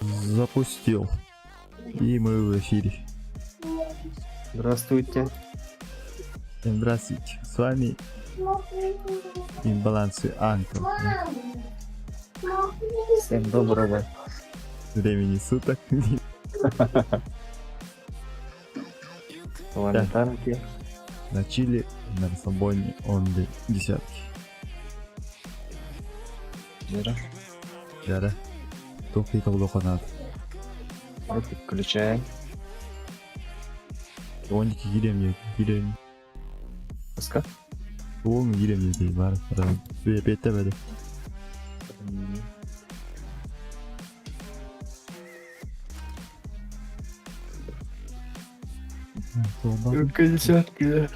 Запустил. И мы в эфире. Здравствуйте. Всем здравствуйте. С вами Имбалансы Анкл. Всем доброго. Времени суток. С вами Танки. На Чили, на расслабоне, онды десятки. Мира. Яра. Токи толдоханат. Вот включаем. Оники гирем, гирем. Пуска. Оң гирем дей бар. Суя петте беде. Десятки.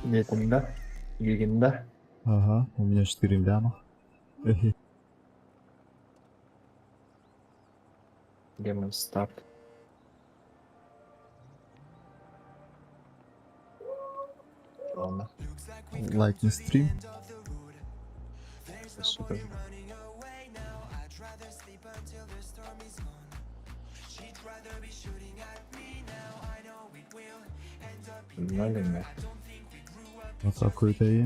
Нетің да? Келген да? Ага, у меня 4 ляма. Демон старт. Ладно. Лайк на стрим. Супер. Знали мы. Вот такой-то и.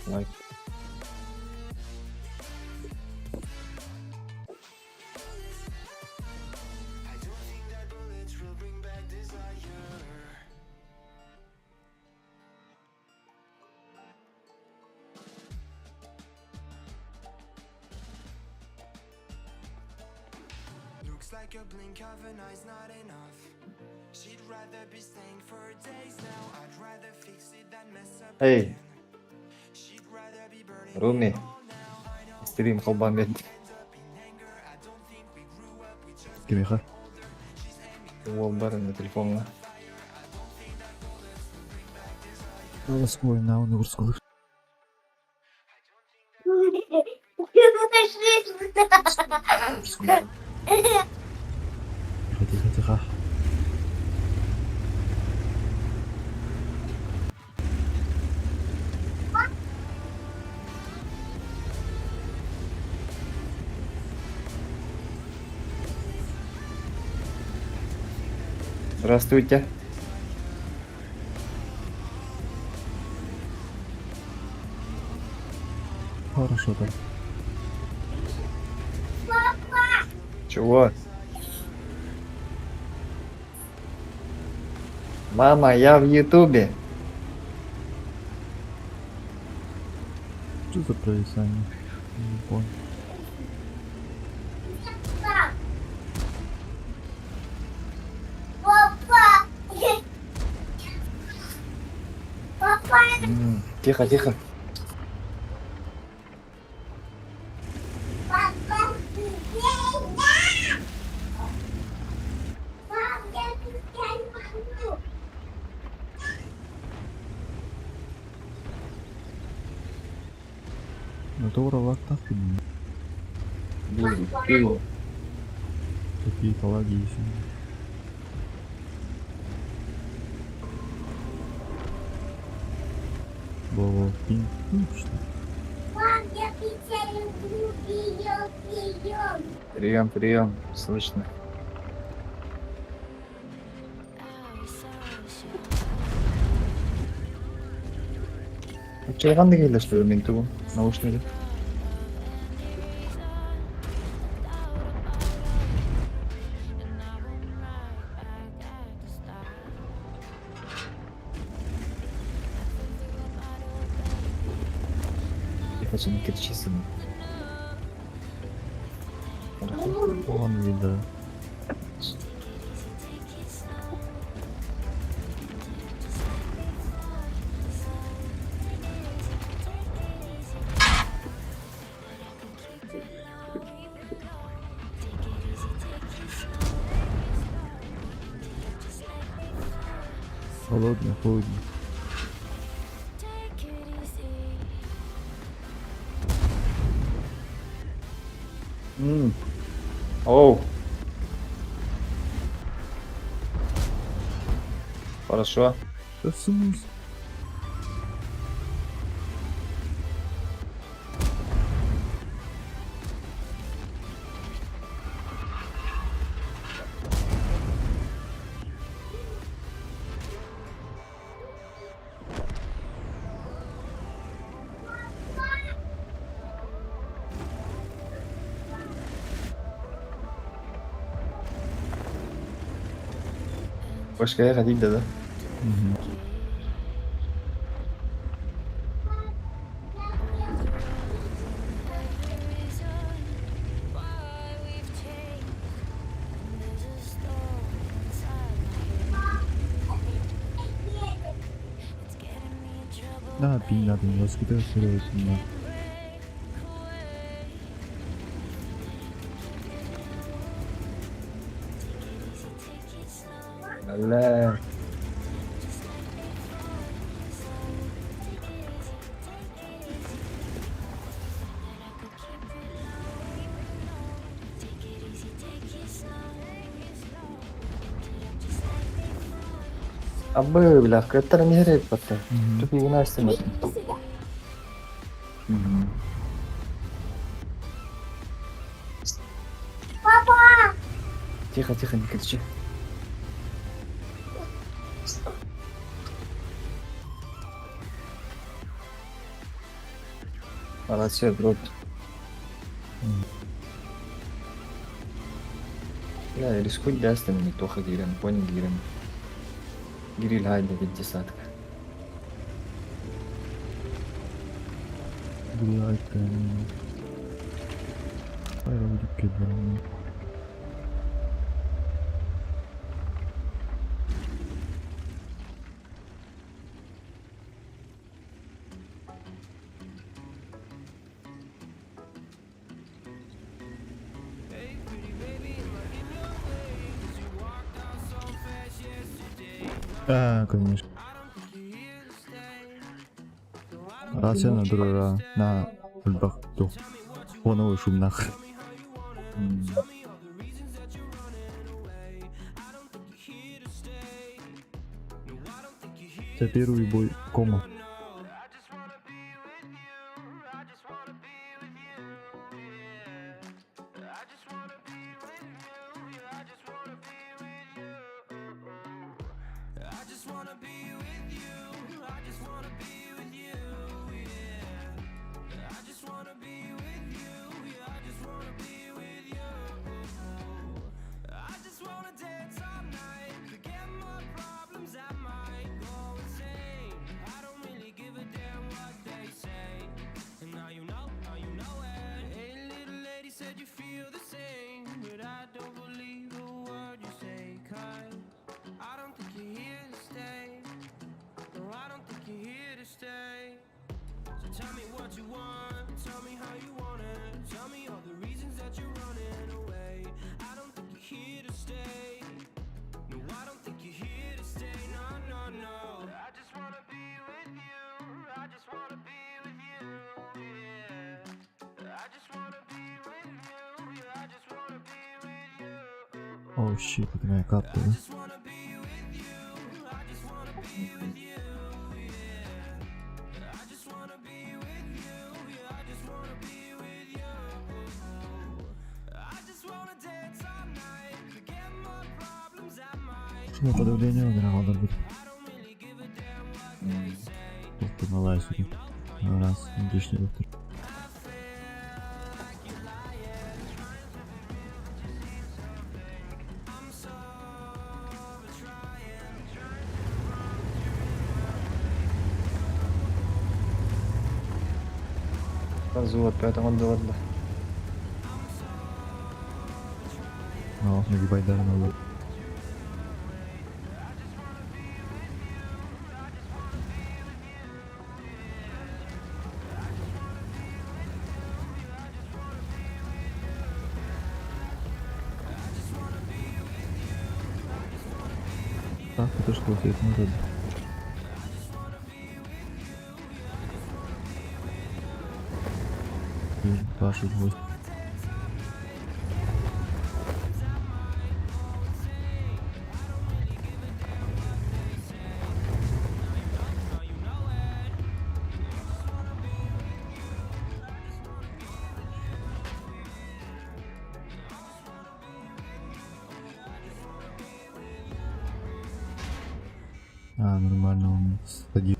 Лайк. Looks like a blink of an eye's not enough. She'd rather be staying for days now. I'd rather fix it than mess up. Эй, She'd rather be burning Руми. Стрим қалбан бет. Кемеха. Ол бар на телефонға. Свой на он урскул. Тихо. Здравствуйте. Хорошо так. Чего? Мама, я в Ютубе. Что за провисание? Не понял. Тихо, тихо. Ну то уровак так и Пил. какие-то лаги еще. Было пинг, что ли? Мам, я тебя люблю, прием. Прием, прием. Слышно. Чайғанды келді, что ли, мен тугу? Наушники. Тихо, что не кричи. Вон видно. Холодно, холодно. Оу. Хорошо. Да в смысле? Başkaya kadar dedi. Мгм. bin надо, was geht das für Kinder? Allah. Абы, бля, каттар не грейт бата. Мгм. Тут не выносим. Тихо, тихо, не кричи. Молодцы, брат. لا السكوت ده أصلا من التوخة جيران بوين جيران جيري الهاي ده بدي ساتك Гуляйка. Пародики, блин. Конечно. Расена дура на ульбахту. Оновый шумнах. Это первый бой кома. Tell me what you want, tell me how you want it. Tell me all the reasons that you're running away. I don't think you're here to stay. No, I don't think you're here to stay. No, no, no. I just wanna be with you. I just wanna be with you. Yeah. I just wanna be with you. Yeah, I just wanna be with you. Oh shit, это моя капта, да? I just wanna be with you. I just wanna be with you. Ну, подавление надо будет. Доктор малая сюда. Раз, лишний доктор. Разуват, поэтому доводно. Ну, нагибай даже надо. Так, это что, ответ на 28. А, нормально он садит.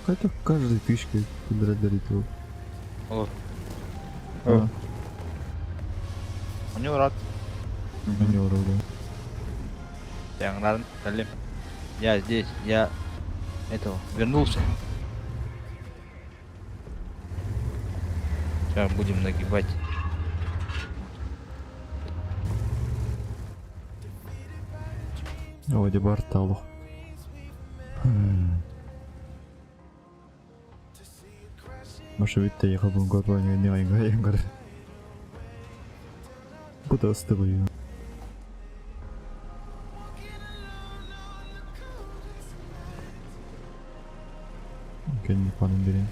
Хотя каждой фишкой подрядит его. Алло. А, У него рад. маневр, да. Jangan Салим. Я здесь, я этого вернулся. Сейчас будем нагибать. Вроде бы арталу. Может ведь ты ехал бы в Гуапане, не Айгар. Куда остываю? Kenny falan biri.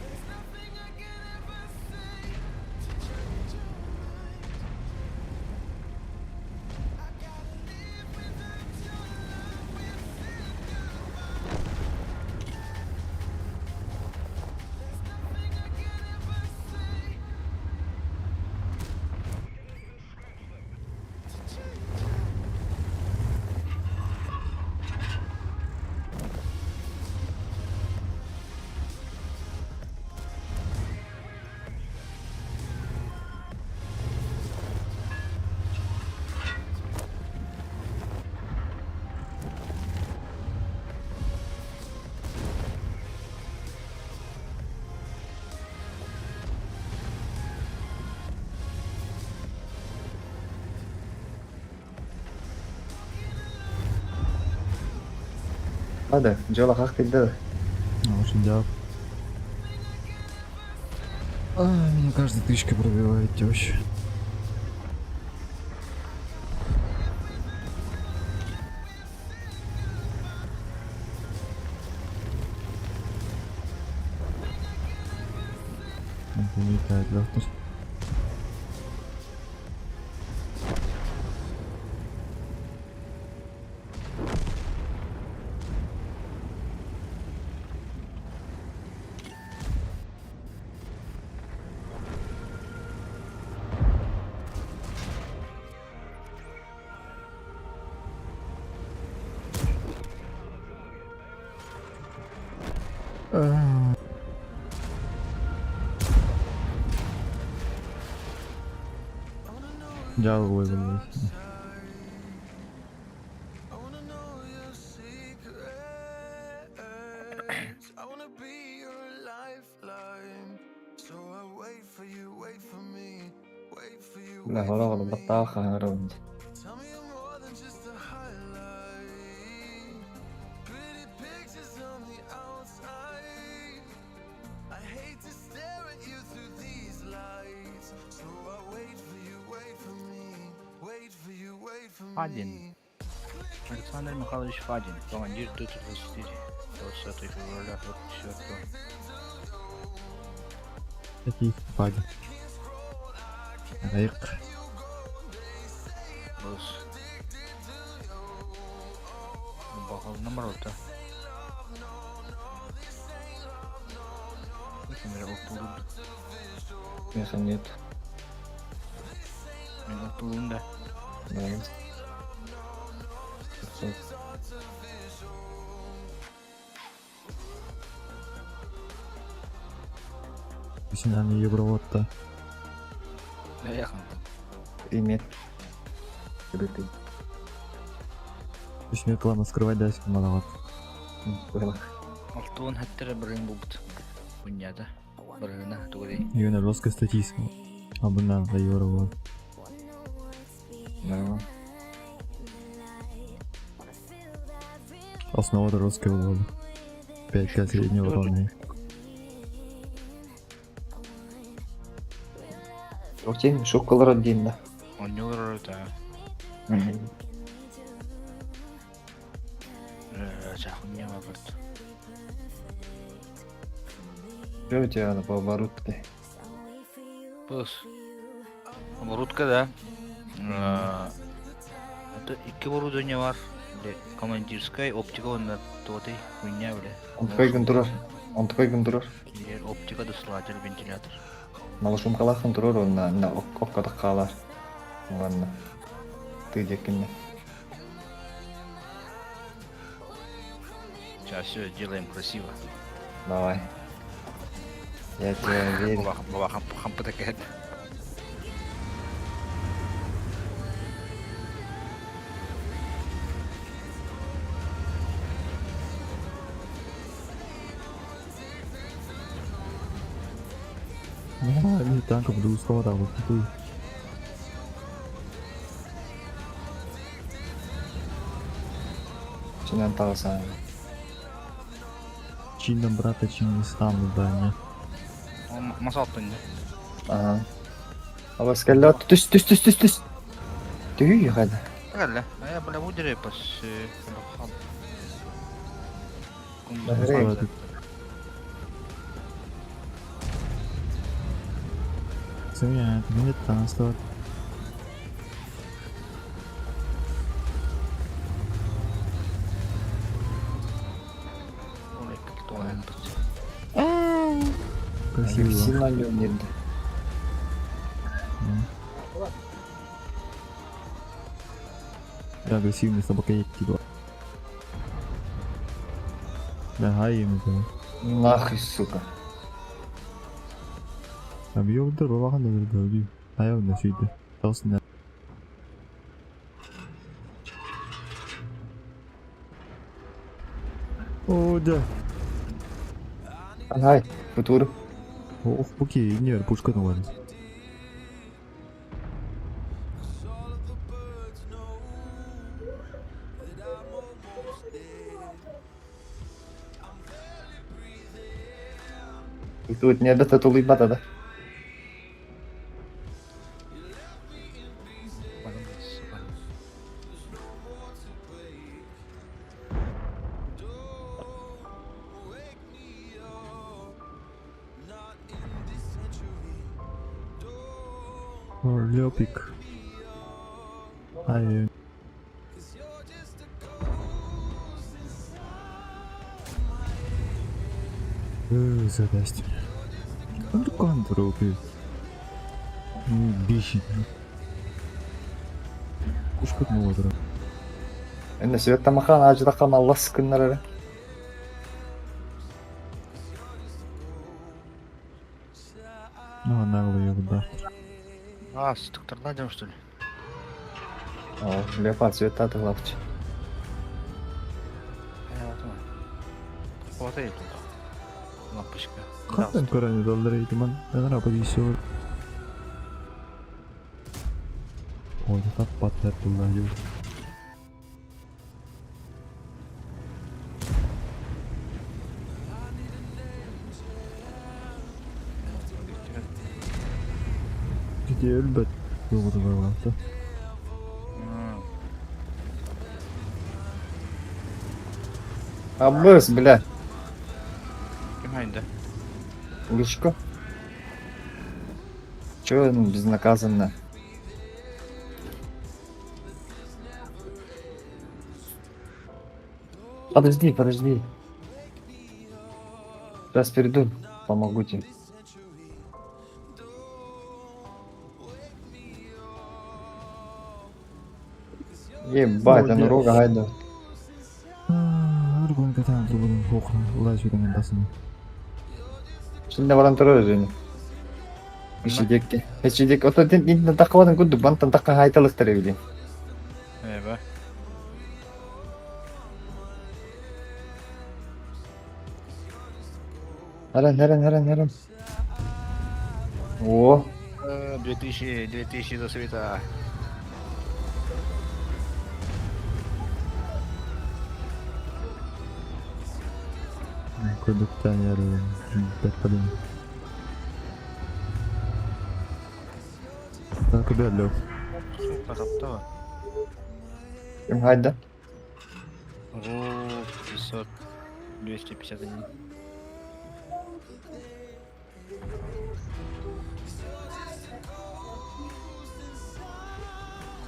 Hadi, jola haq tilda. Очень да. Меня каждая тычка пробивает теща. Он улетает легко. Взял его, блядь. I wanna know your secrets. I wanna be your lifeline. So I wait for you, wait for me, wait for you. لا هلا غلط بطاخة هروند. Tell me I'm more than just a highlight. Pretty pictures on the outside. I hate to stare at you through these lights. So I wait for you, wait for me, wait for you, wait for Один. me. Александр Михайлович Фадин, командир 24, 20 февраля 24. Такие спаги. Рейк. Босс. Похоже на Морота. Мен оттулдум. Меха нет. Мен оттулдум да. Да. Всё. Синами Евроводта. Я яхан. Примет. Крытый. Үчмек плана скрывать дайск малават. Было. Алтуун хаттера бирин булбут. Буньяда. Бирина тугури. Юна жесткая статистика. Абына да Евровод. Нормально. Основа русской воды. 5К среднего уровня. Окей, шоколад один, да. Он не урата. Чахуня мабарт. Что у тебя на поворотке? Пус. Оборудка, да. Это iki оборудование var. Командирская оптика онда тоты хуйня бля. Он такой gün durur. Оптика досылатель, вентилятор. Малышым калахан турар, он на оккадак калар. Ладно. Ты декинне. Сейчас все делаем красиво. Давай. Я тебе верю. Баба хампа такая. Не танков до узкого да вот такой. Чинен тағылсан. Чином брата Чингисхана да не. Масал тынды. Ага. Абаскалла түс. Түй қайда. Гәллә. Я бля удире пас. Бәхрей. Семья, нет транспорт. Красиво. Сильно не. Я агрессивный собака типа. Да, хаим это. Нахуй, сука. Абьёв да бабахан да бил. Аяв да шийди. Тосно. О, да. Ай, футур. Ох, буки, не пушка на валит. И тут не ada tatulih mata dah. Лёпик. Ай. Задасть. Он рукан трогает. Бесит. Пушка на водора. Энне свет тамахан ажда кам Аллах скыннар. Ну, наглый еда. А, структурно идем, что ли? О, лепа цвета ты лапчи. Вот это. Лампочка. Хатан көрәне долдырайды ман. Әнара позиция. Ой, так паттар буллар. Где элбет? Yok da vardı. Аббас, бля. Кем айда? Лучко. Чё он безнаказанно? Подожди. Сейчас перейду. Помогите. Ебать, а ну рога гайда. Другой катан, другой хохна. Лазь dengan tasını. Şimdi baran тұрар және. Ишидекке. Ишидек. Ото дин тақвадан күдді. Бантан таққа хайталықтар евілен. Eba. Herен. О, 2000 до света. Koduktan yarı. Bekledim. Так, bello. Сука, таптава. кім хайда? О, 500. 251.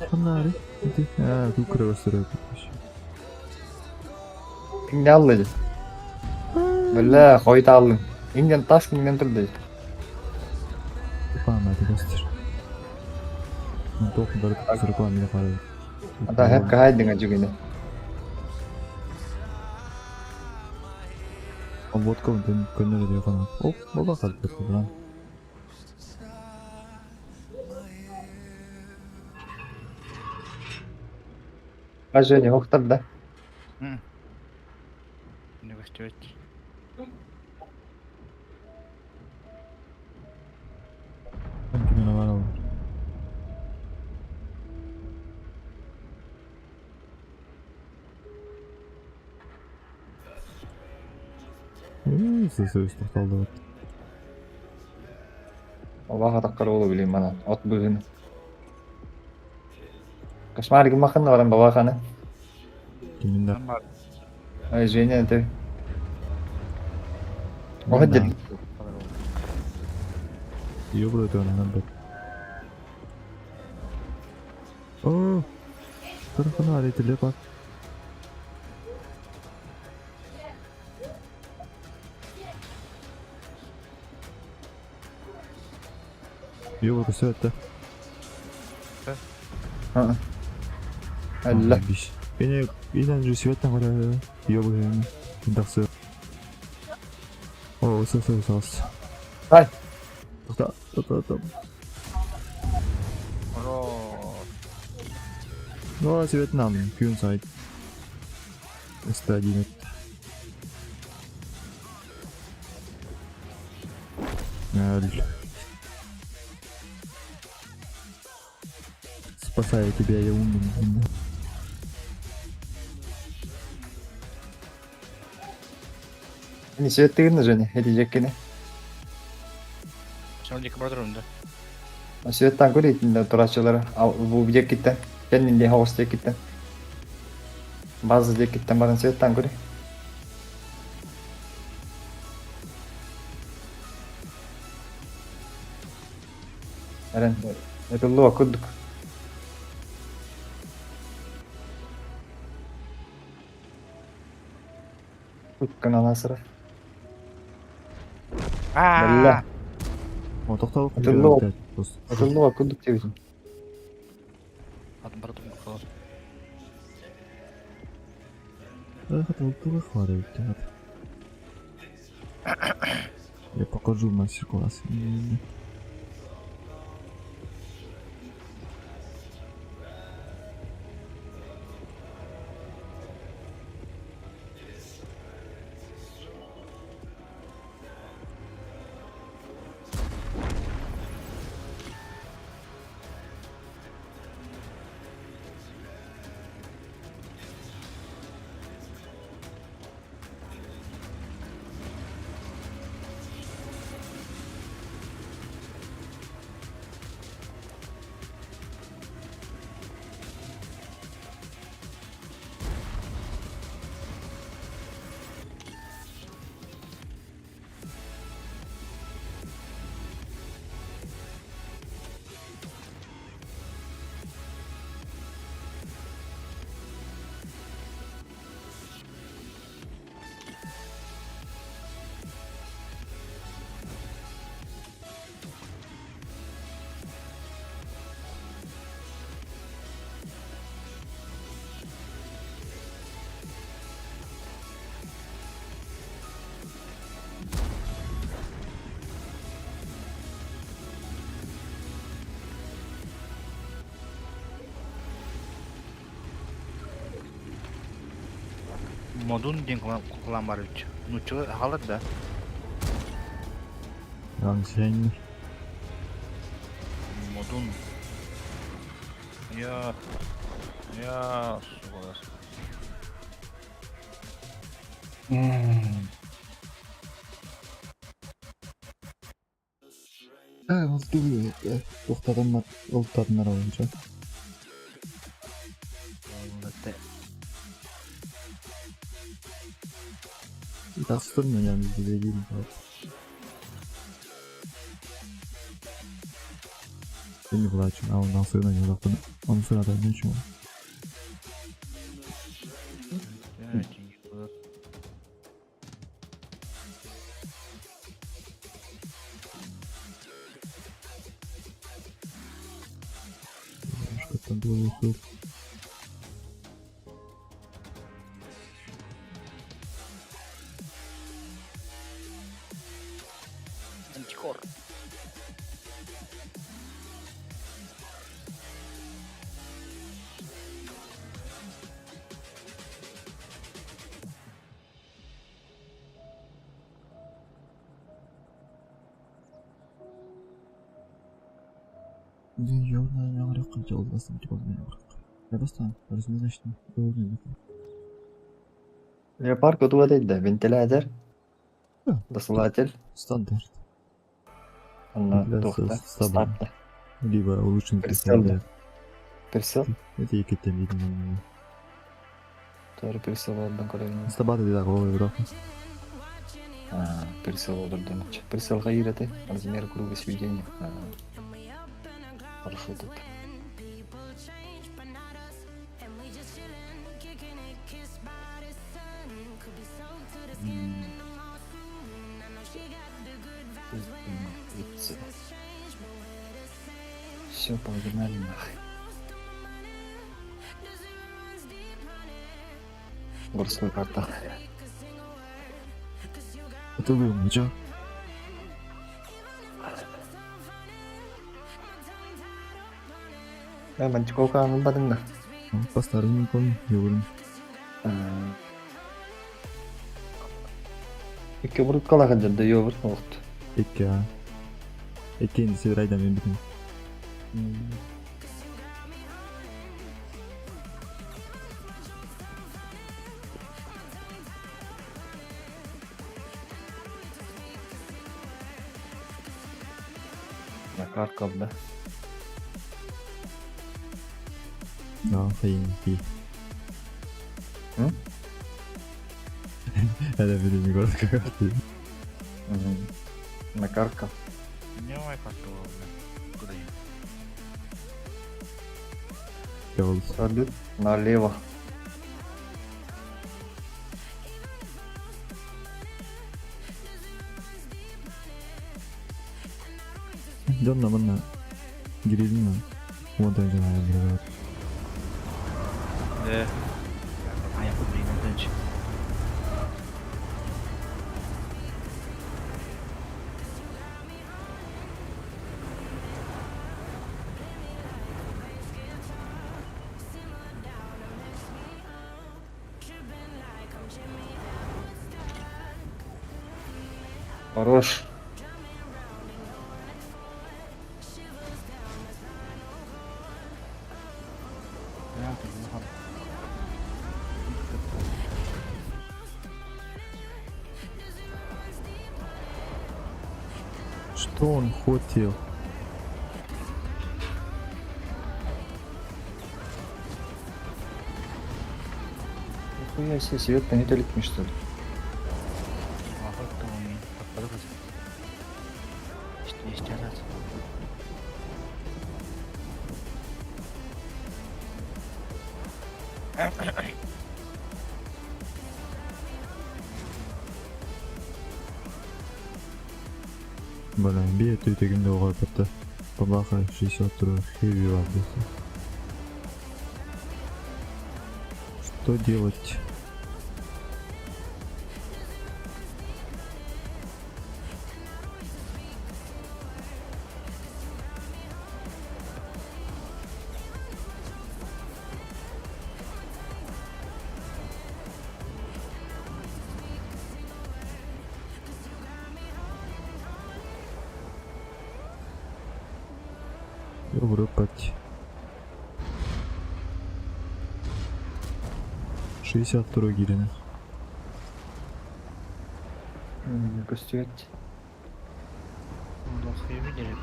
Фонари. Тут кровостырıyor. Ne aldı? Valla koyta aldın. İnden taş kinden turdu. Память göster. Тоқын бір сұрпа мені қарайды. Ата hep kaydın acı günü. Vodka көндірі де қана. Оп, бола қалып кетті бұдан. Kaç önce oktar da. Не гостёте. Кімені var olur. Сөз тоқталды. Obağa takkar oğlu bileyim bana. Ot bugün. Kaşmar gibi makın da varım baba kanı. Кімінде. Ay Zeynep ne tabi. O hadi. Ёбрый ты, она бэт. О, тарахана аретеле бak. Ёбрый все это. Allah. Beni inanıcı svetten var ya. Ёбрый. Indaksı. O, söz. Hay. Toqta. Ура! Ну, Вьетнам, Кюн сайт. Ст1. Спасаю тебя, я умный. Hani svettığın Zeynep. Hediyecek yine. Sonraki продrum da. Svettan kuri içinde turaççıları. Bu bir cekitten. Kendin havuz cekitten. Bazı cekitten barın svettan kuri. Eren. Etullu okuduk. Tutkun anasırı. Bella. О, тоқтал. Etullu okuduk diyorsun. Adam продrum қалар. Это хватает. Я покажу мастер-класс. Modun deň kulan bar üç. Nuçu halar da. Yangsheng. Modun. Ya. Ya. Sular. Oldu. To'xtaganlar, oltadınlar oyunca. Albatta. Bastırmıyor yani bize değil. Beni bulacağım. Ondan sonra ne yaptın? Ondan sonra da ne için? Evet. Yıkılır. Başkattan doğru yok. Antikor. Yordan yağrak kılca olmasın ki olmayan yağrak. Ya bastan, arasında işte. Doğru değil. Leopard dua değil de ventilator. Hı. Досылатель. Standart. Onunla Ventilator, to'xta. stabil. Startla. Либо улучшенный Прицел. Прицел. Это и кетем видно. Doğru pritsel oldan kolayını. Стабаты да, головой бирок. Прицел olurdu. Прицелға үйреті. Размер круга сведения. Хорошо тут. Все, погнали нахуй. Горская карта. Это был ничего. Ben çok anlamadım da. По старым не помню, я говорю. İki vurup kala kadar yok bir oldu. Икки, а. Икки енді сен райдан мен бітім. Kart kaldı. Ja, фейн, фи. Hı? Это видно не город как-то. На карка. Давай как-то. Куда я? Я вот Салют. Налево. Дённа мына girelim mi? Montaj ayarları. Ayak birbirinden çık. Хорош. Что он хотел? Нихуя себе, свет-то не толикми, что ли? Ahmet tamam. Patladı kız. İşte evet. Блин, бьет и таким долго это. Побаха 63 хеви вабиса. Что делать? Вырубать. 62 гирина. Gösteriyor. Плохо видели,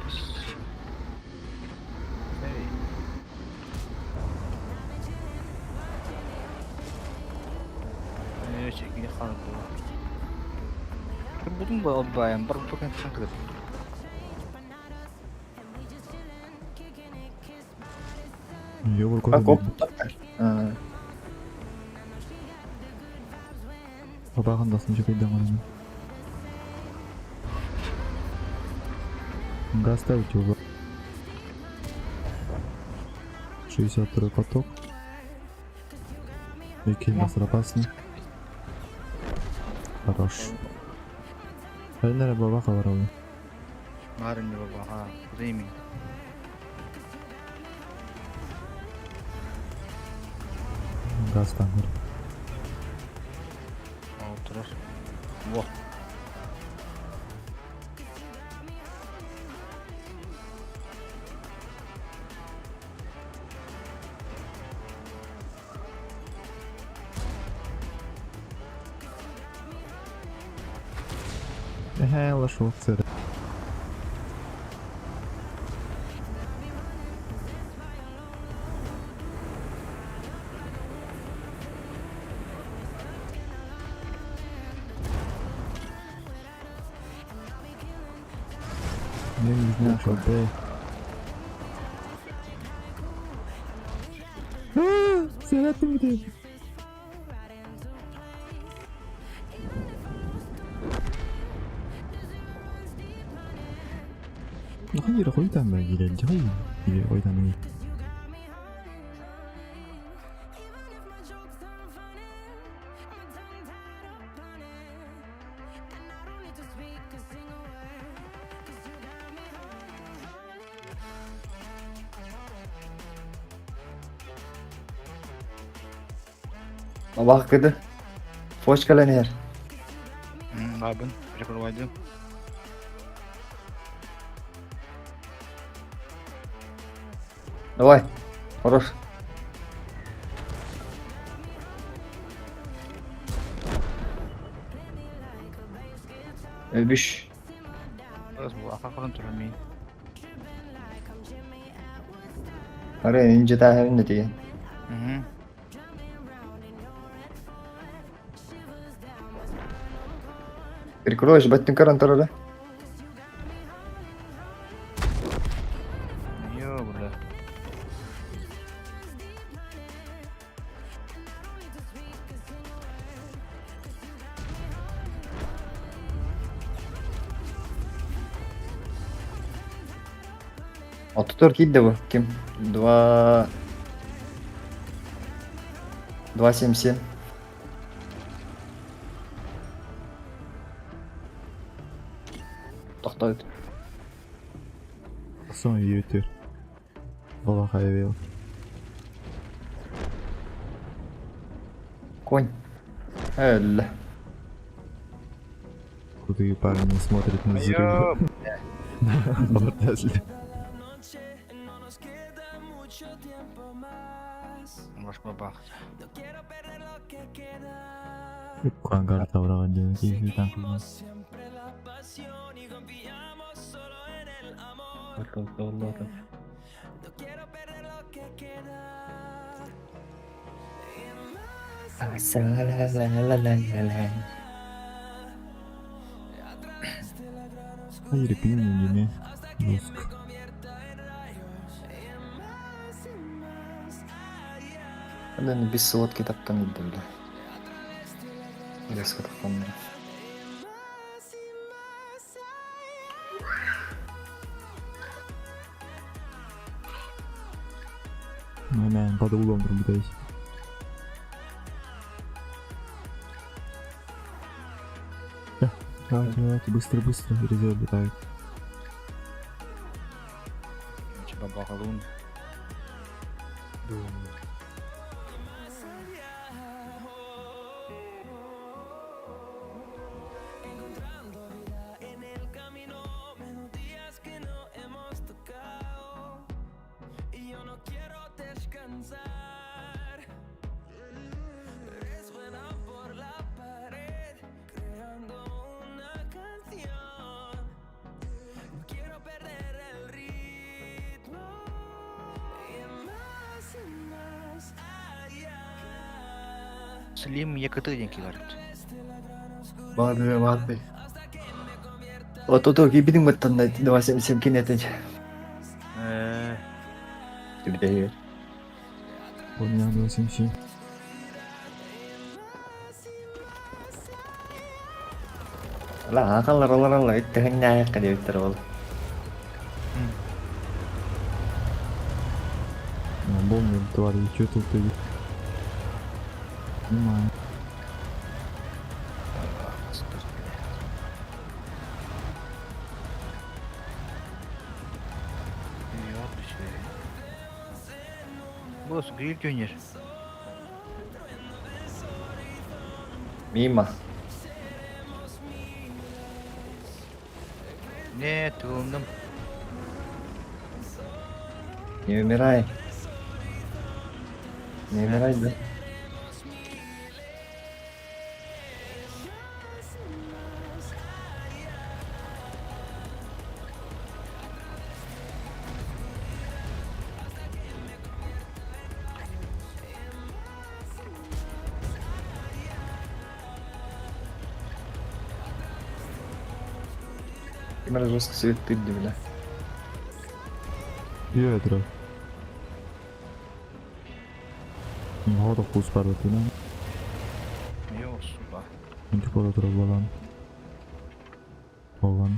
Эй. Чеки ханып. Будем байым, бір бөкен шаңқы. Ёбур Bak көрдім. o Ha, Бабағандасын жепейден ғана. Газ ставить его. 62 поток. Вики опасный. Хорош. Айнара бабаха варабы. Марын не баба, ха, кудайми. Газ там. Отырар. Во. Лошок церы. Я не знаю, что ты. Сигареты где? Ну, они рахуют там, или джай, или ой там. bak kedi. Hoş geldin yer. Абын, прикрывайды. Давай. Хорош. Ölmüş. Kız bu, aka kurun türemeyin. Araya ince daha ne diye. Hı. Прикроешь, баттин карантарada. Yo, bля. Отутор кидді bu. Kim? 277. Тоқтайды. Son yürütür. Valla hayvel. Конь. Эль. Крутые парни смотрят на взрыв. Отрасли. Başka bak. Kuangar tavragan diyor. Keyifli tankılmaz. Hayır bilmiyorum yine. Rusk. Ben bir sıvot kitaptan indim de. Biraz katakanlı. Hemen pada ulandım bir de. Давайте, быстро, резерв летает. Coba bakalım. descansar. Resuena por la pared, creando una canción. No quiero perder el ritmo. Y más allá. Slim yakıtı jenki бар. Var be var be. Ото гибдин баттан да васем семкин этеч. Тибде. Понял, 87. Ла акаллар олар иттеген наяк дебиттер ол. Помню, твари, что тут ты? Понимаю. Yok şey. Burası grill döner. Мимо. Ne tuğumdum. Не умирай. Не умирай, да. Именно жестко цветы, бля. Pietro. Noto fu sparrotina. Yok suba. Non ti può trovare. Olan.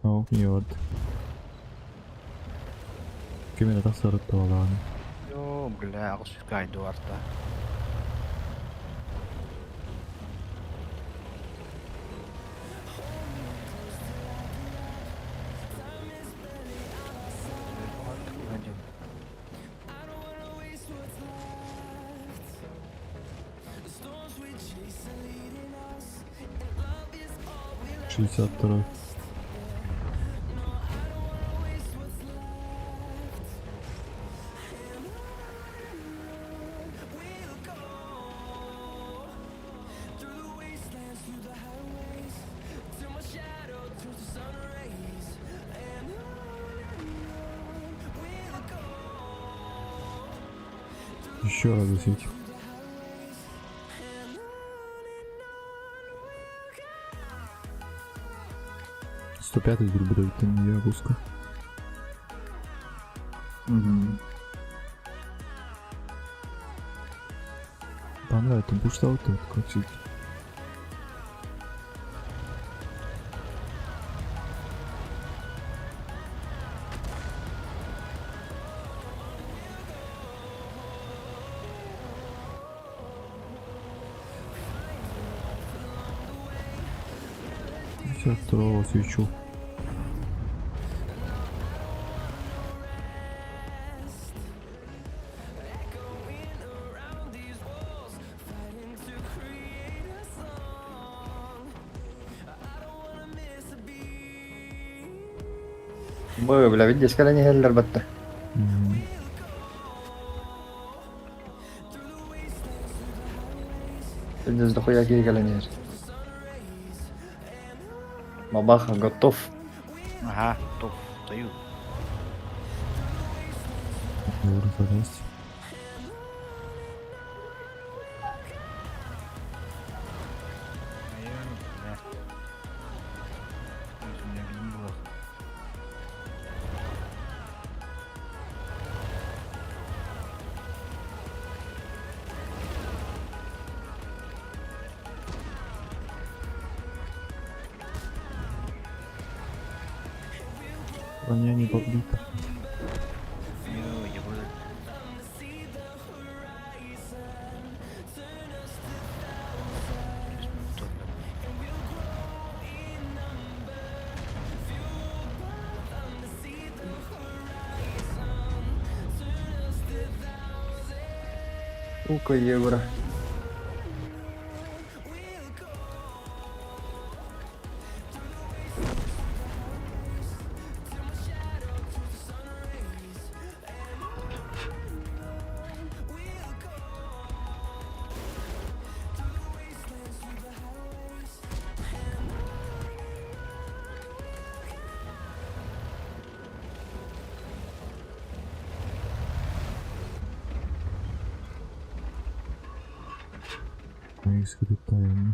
No, jord. Kymmentä tässä odottavaa. Joo, kyllä aku suka Eduarda. Шістдесят. Еще раз засветь. Сто пятый зробив, ти не пуска. Угу. Понравится, ты будешь стал тут, как сидеть. Сейчас второго свечу. Бля, видишь, когда не хеллер батта. Видишь, дохуя кигаленер. Мабаха готов. Aha, top. Даю. Евро залезть. Броня не побита. Я буду. Сколько евро? Эксқа 됐다 했네.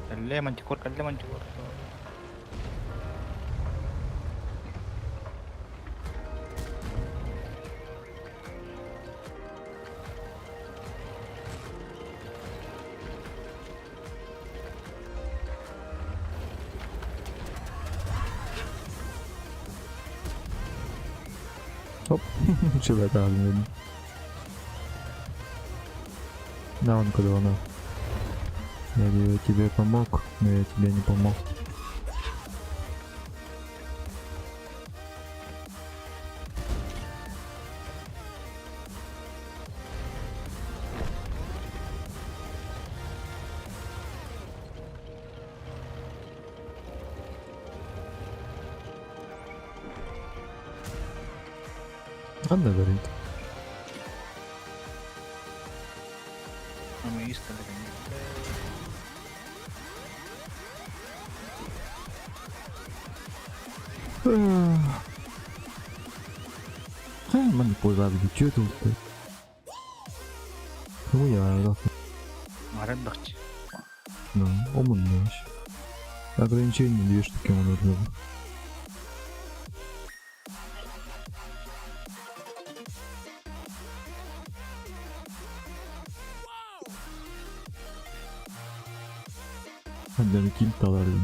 Kalle mantikor, kalle mantikor. Оп, чего-то видно. Да, он куда он. Я тебе помог, но я тебе не помог. Ладно, говорит. No me viste la Манипулировали, что это вот? Кому я рад? Марен бахчи. Ну, умный вообще. Ограничение 2 штуки ему нужно. Annem kim talardı?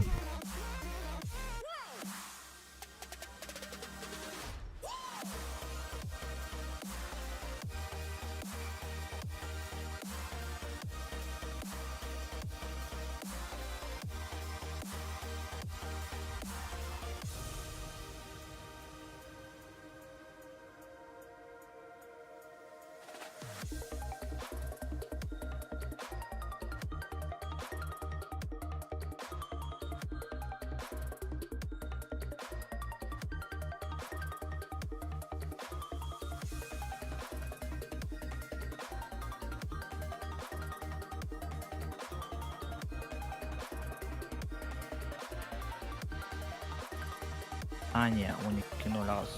Аня, у них кинулась.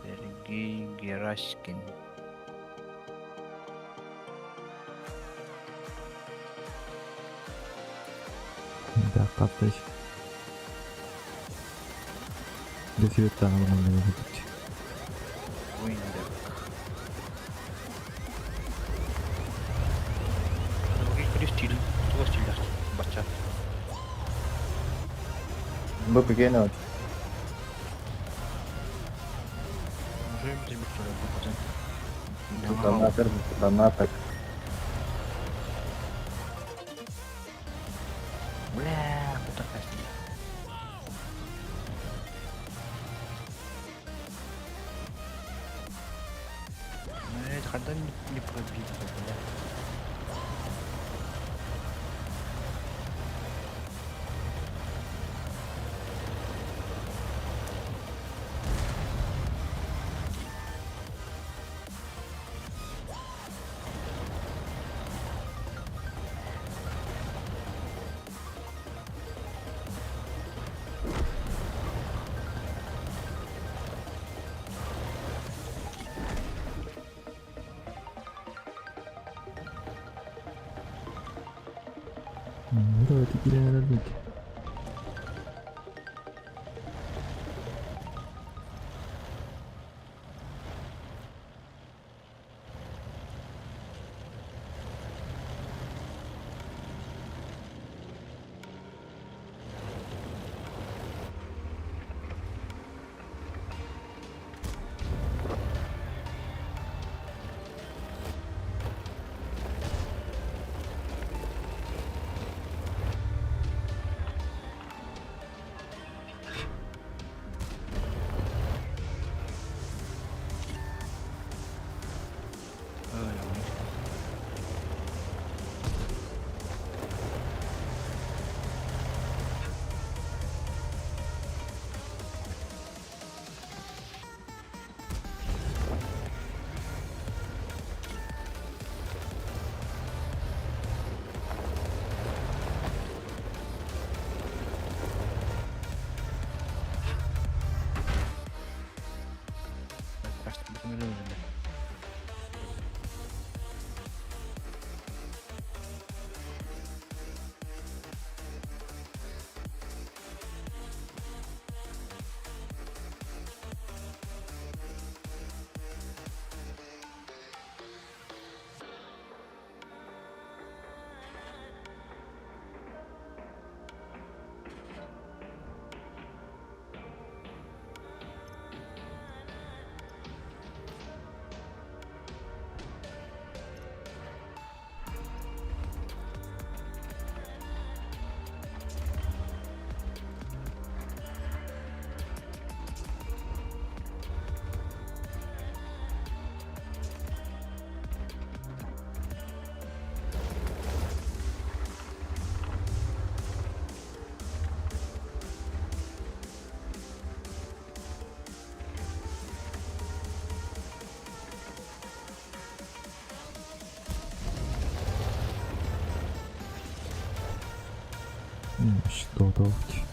Сергей Герашкин. Да, капать. До света надо выйти. Уиндерк. Какой стиль? Кто стиль? Бачат. БПГ на Уже без бутылок выпадет. донатор. Бля, вот такая стиль. Ну, это когда не пробить, бля. Давайте перевернуть. Что долги?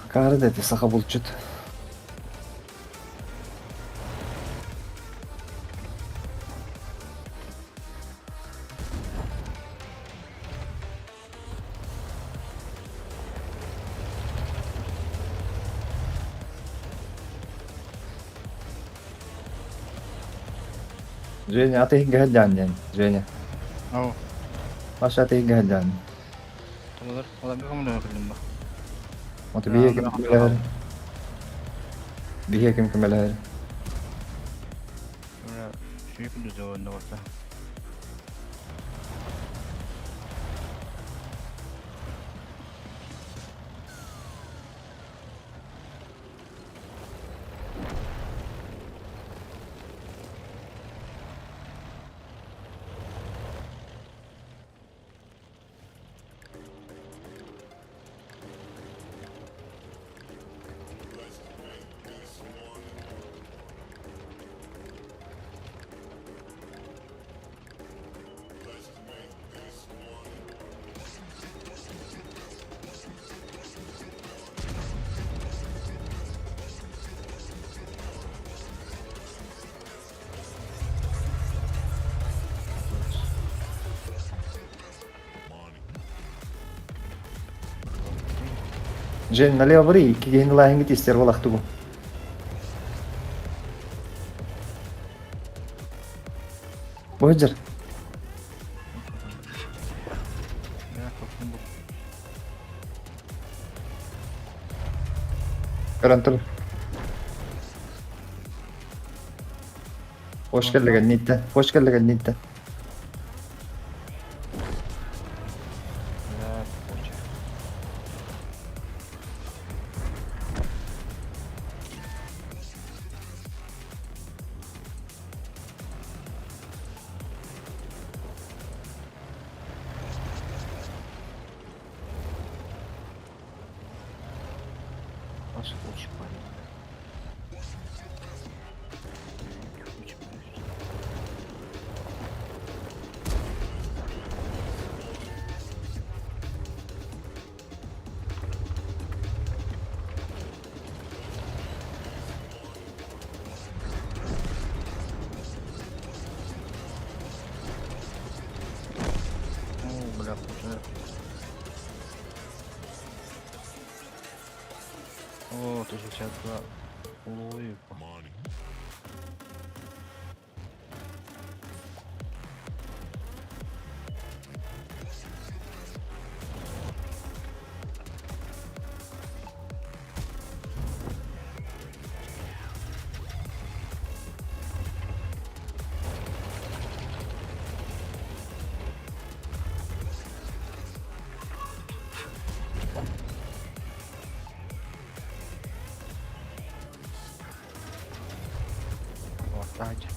Hakaret etti saka bulçut. Женя, а ты гадян, Женя. Ау. Başa ты гадян. Tamamdır. Adam bir kamu dönüyorum bak. Mati bihe kim kemeler. Bihe kim kemeler. Böyle şey yapıyoruz ya onda varsa. Женя, налево ври, кигейн лайн гит истер валахту. Бojjer. Ya korktum bu. Garantul. Hoş geldin Nitten. Hoş geldin Nitten. Ya korktum. Nasıl uçup var ya? Uçup var. Oo, bırak uçuyor. Oo, teşekkür ederim. Oy. Vontade.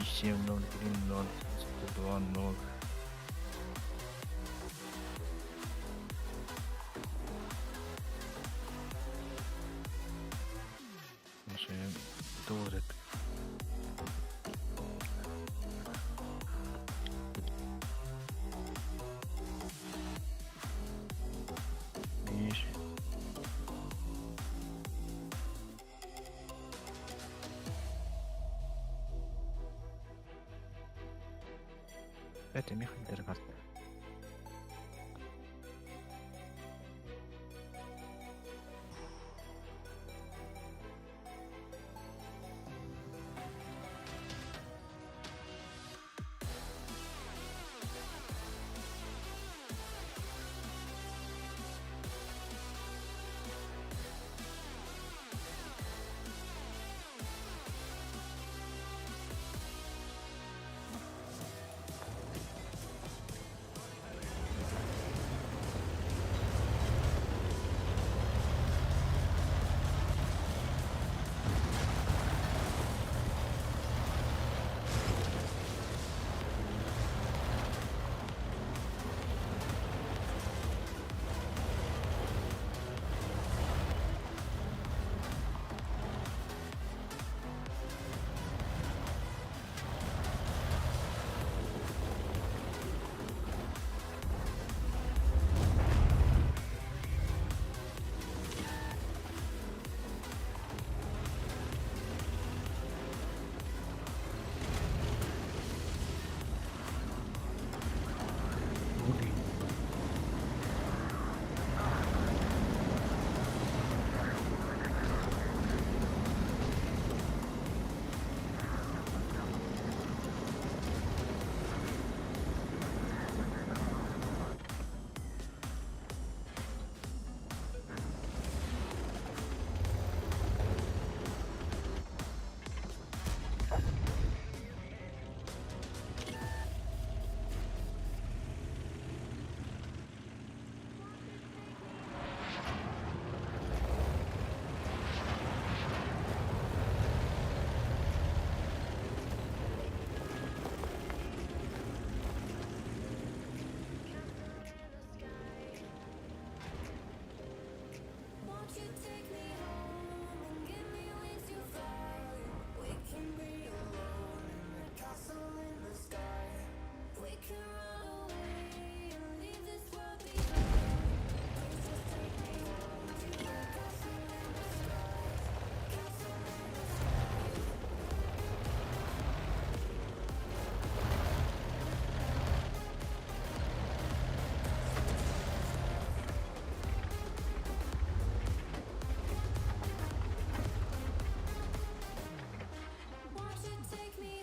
İşçiyim lan, bilim lan, sıkı doğan lan. Это Михаил Дергаст. Won't you take me home and give me wings to fly? We can be alone in the castle in the sky. We can run away and leave this world behind. Please just take me home to the castle in the sky. Castle in the sky. Won't you take me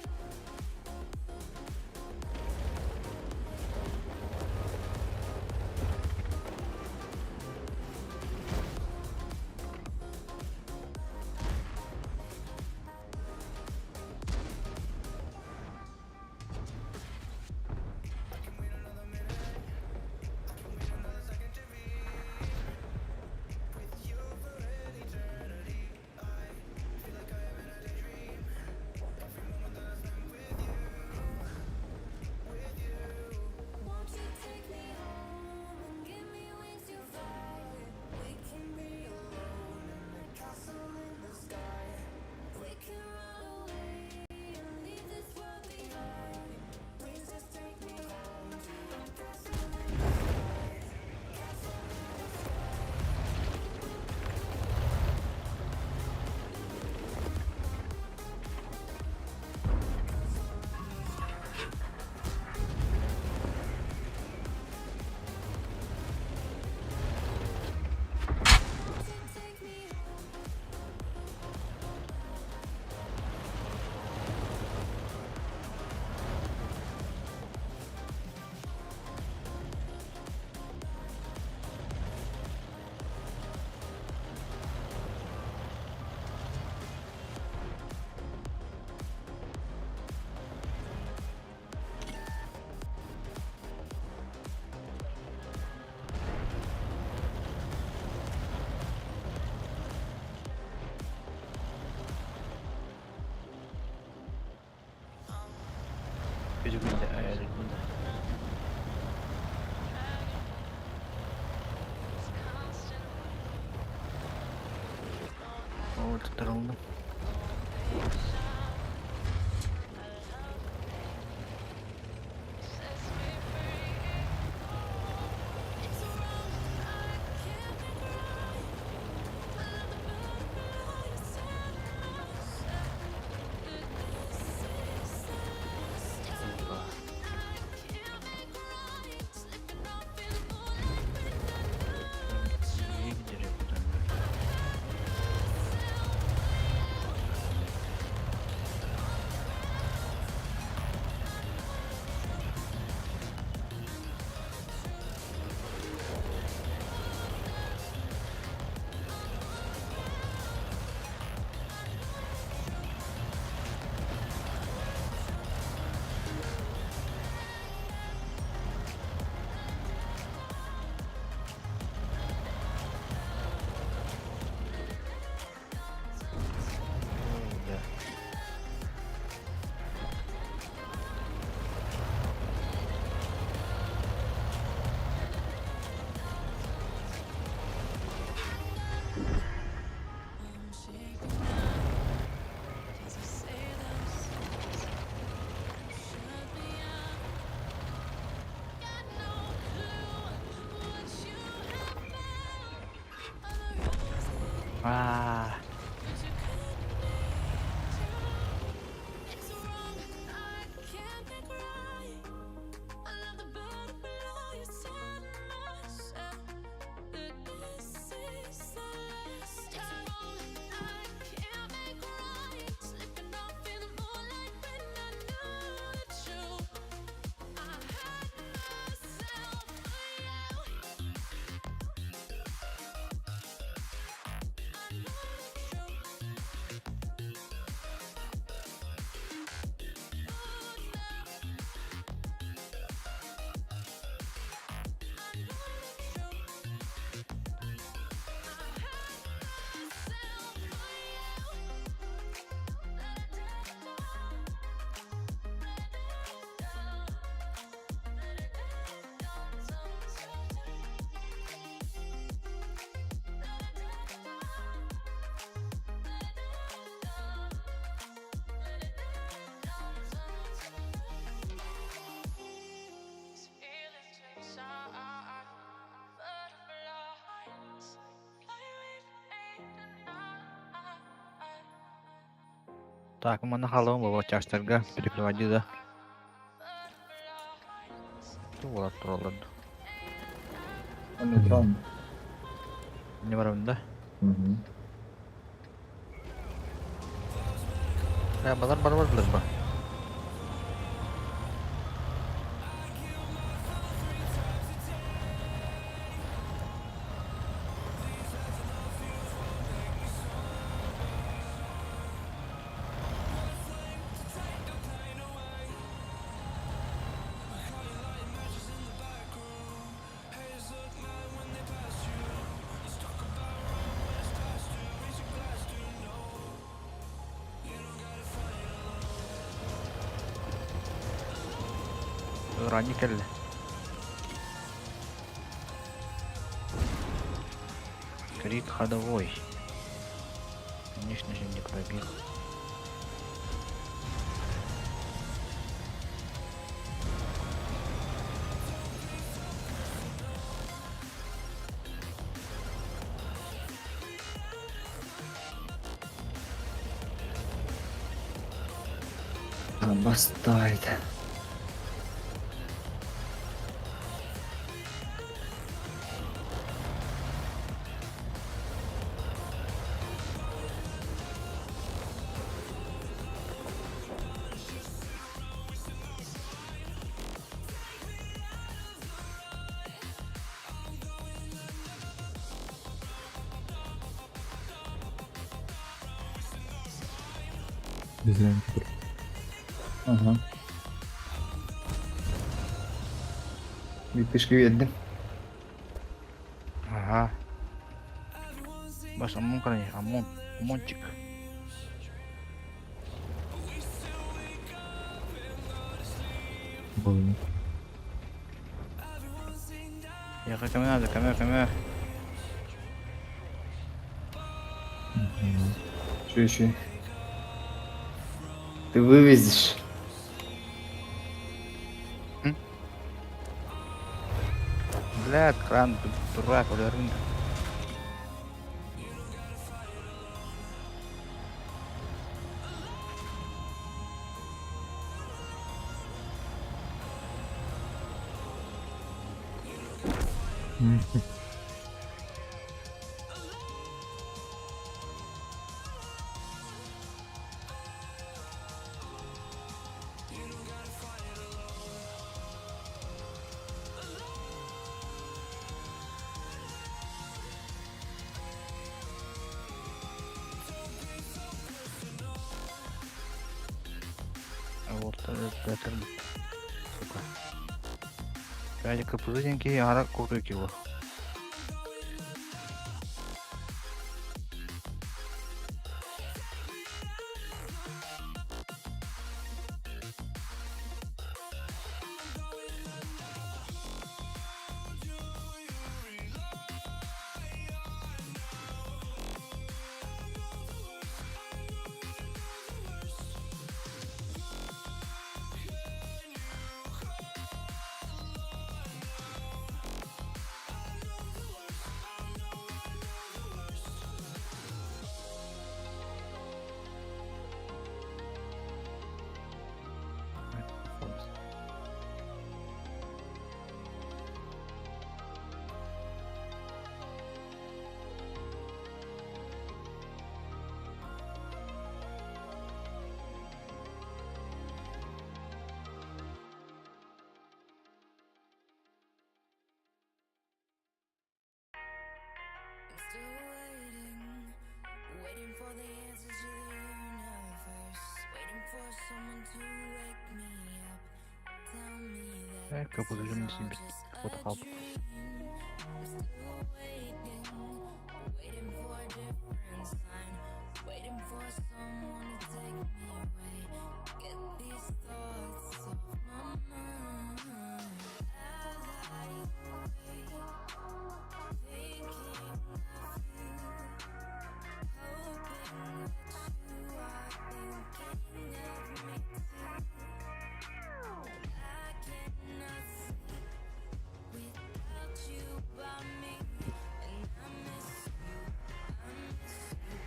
Won't you take me home and give me wings to fly? We can be alone in the castle in the sky. We can run away and leave this world behind. Please just take me home to the castle in the sky. Castle in the sky. Won't you take me home? Gözümünde ayarında. Orada daraldım. Ah. Так, mana халым bawa частерга перепроводи, да? Что вот троллен? Ben de tamam. Не барам, да? Hı hı. Ya bazar barbar bilir ba. Ранний келли. Крик ходовой. Конечно же не пробил. Бастайт. Без рамки. Aha. Bir pışkı yedim. Ага. Бас амон край, амон. Амончик. Больно. Я как надо, камер. Şu. Ты вывезешь. Блядь, кран, дурак, ударин. Вот это. Сука. Пять капузинки, ара куры кило. Kapatacağım için bir kapatıp kaldık. Waiting for someone to take me away. Get these thoughts off my mind. As I wait, thinking of you, hoping that you are thinking of me too. I cannot sleep without you by me, and I miss you. I miss you.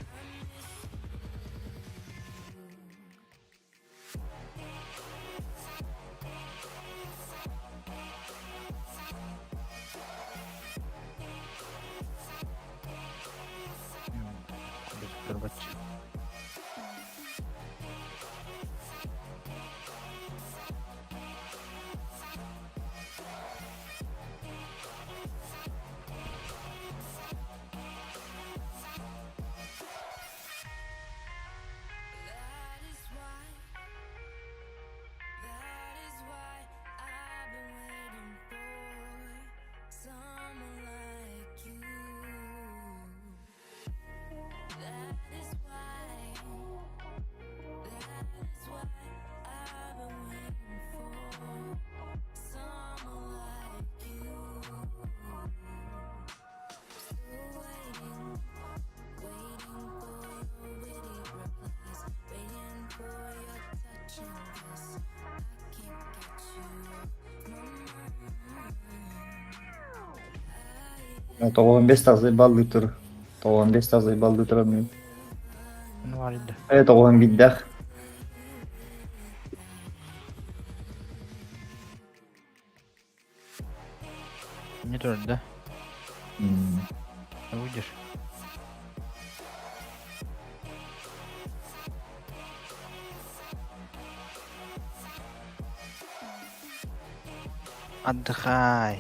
I miss Gözlükleri bakacağım. That is why I've been waiting for someone like you. That is why I've been waiting for someone like you. Still waiting for your witty replies, waiting for your touch and kiss. I can't get you off my mind. To 15 ta zajebaldy tur. To 15 ta zajebaldy tur mi. Ne var indi? To 10 biddach. Ne töründe? Ne uydur? Addıkay.